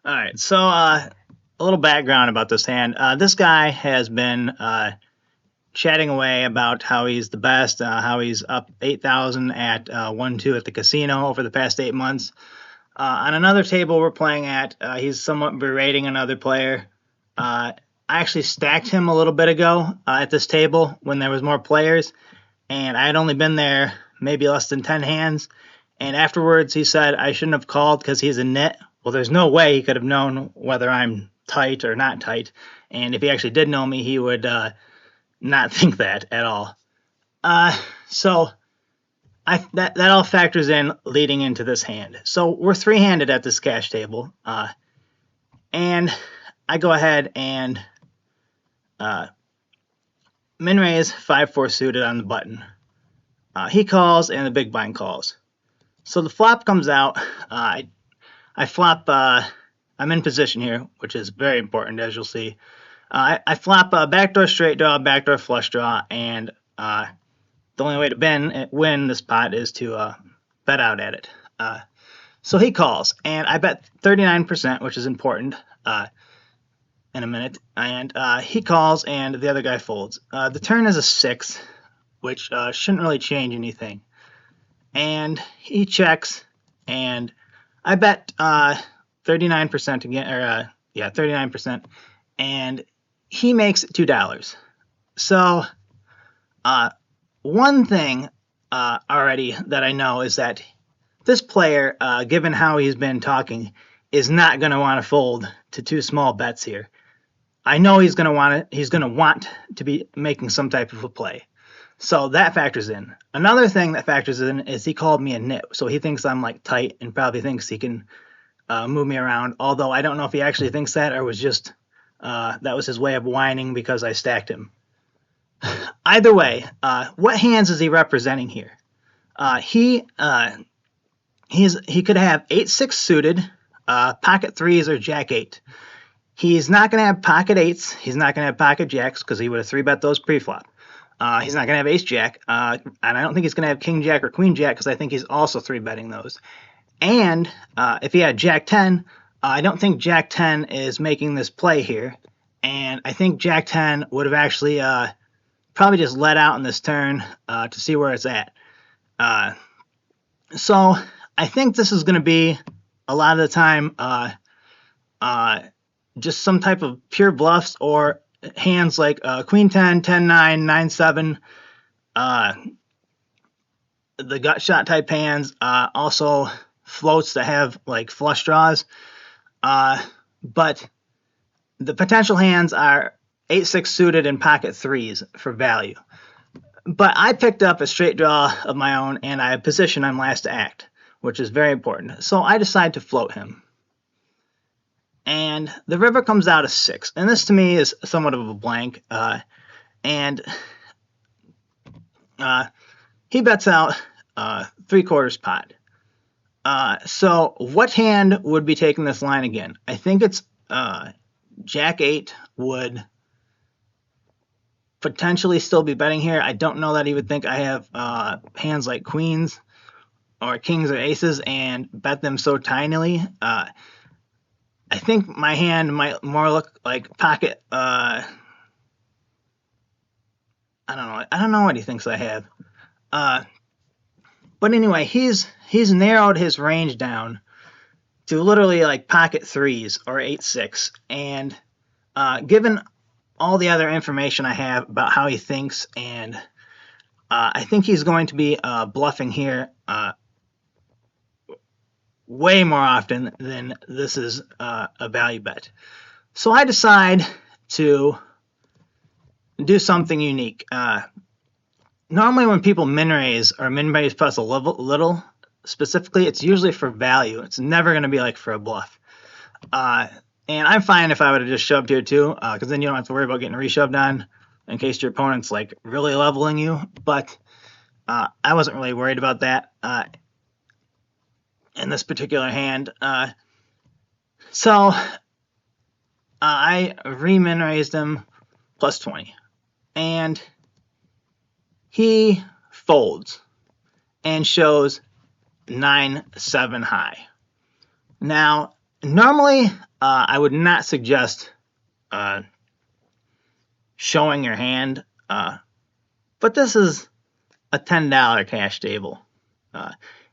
All right, so a little background about this hand. This guy has been chatting away about how he's the best, how he's up 8,000 at 1-2 at the casino over the past 8 months. On another table we're playing at, he's somewhat berating another player. I actually stacked him a little bit ago at this table when there was more players, and I had only been there maybe less than 10 hands. And afterwards, he said I shouldn't have called because he's a nit. Well, there's no way he could have known whether I'm tight or not tight. And if he actually did know me, he would not think that at all. So that all factors in leading into this hand. So we're three-handed at this cash table, and I go ahead and min raise 5-4 suited on the button. He calls and the big blind calls. So the flop comes out. I flop. I'm in position here, which is very important, as you'll see. I flop a backdoor straight draw, backdoor flush draw, and the only way to win this pot is to bet out at it. So he calls, and I bet 39%, which is important in a minute. And he calls, and the other guy folds. The turn is a 6, which shouldn't really change anything. And he checks, and I bet 39% again, or 39%, and he makes $2. So one thing already that I know is that this player, given how he's been talking, is not going to want to fold to two small bets here. I know he's going to want it. He's going to want to be making some type of a play. So that factors in. Another thing that factors in is he called me a nit. So he thinks I'm like tight and probably thinks he can move me around. Although I don't know if he actually thinks that or was just that was his way of whining because I stacked him. Either way, what hands is he representing here? He could have 8-6 suited, pocket threes, or jack 8. He's not going to have pocket 8s. He's not going to have pocket jacks because he would have 3-bet those pre-flop. He's not going to have ace jack, and I don't think he's going to have king jack or queen jack because I think he's also 3-betting those. And if he had jack 10, I don't think jack 10 is making this play here. And I think jack 10 would have actually probably just let out in this turn to see where it's at. So I think this is going to be a lot of the time just some type of pure bluffs or hands like queen 10, 10 9, 9 7, the gut shot type hands, also floats that have like flush draws. But the potential hands are 8-6 suited and pocket threes for value. But I picked up a straight draw of my own, and I position him last to act, which is very important. So I decide to float him. And the river comes out a 6. And this to me is somewhat of a blank. And he bets out 3/4 pot. So what hand would be taking this line again? I think it's jack 8 would potentially still be betting here. I don't know that he would think I have hands like queens or kings or aces and bet them so tinily. I think my hand might more look like pocket. I don't know. I don't know what he thinks I have. But anyway, he's narrowed his range down to literally like pocket threes or 8-6. And given all the other information I have about how he thinks, and I think he's going to be bluffing here way more often than this is a value bet. So I decide to do something unique. Normally when people min raise or min raise plus a little, specifically, it's usually for value. It's never going to be like for a bluff. And I'm fine if I would have just shoved here too, because then you don't have to worry about getting reshoved on in case your opponent's like really leveling you. But I wasn't really worried about that in this particular hand. So I re-min raised him plus 20. And he folds and shows 9-7 high. Now, normally I would not suggest showing your hand, but this is a $10 cash table.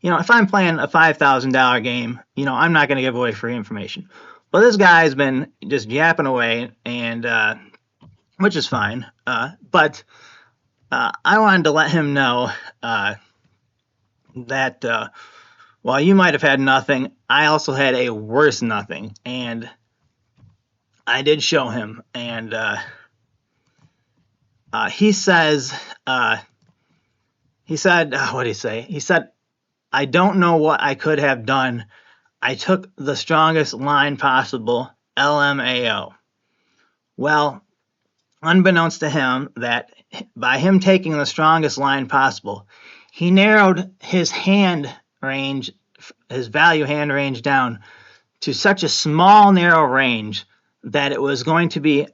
If I'm playing a $5,000 game, I'm not going to give away free information. But this guy's been just yapping away, and which is fine. But I wanted to let him know that while you might have had nothing, I also had a worse nothing, and I did show him, and he said, what did he say? He said, I don't know what I could have done. I took the strongest line possible, LMAO. Well, unbeknownst to him, that by him taking the strongest line possible, he narrowed his hand range, his value hand range down to such a small, narrow range that it was going to be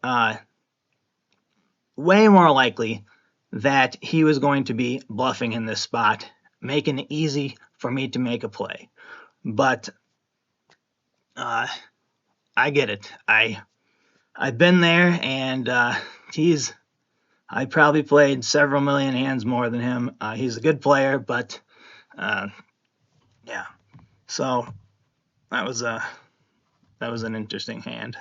way more likely that he was going to be bluffing in this spot, making it easy for me to make a play. But I get it. I've been there, and I probably played several million hands more than him. He's a good player, but yeah. So that was an interesting hand.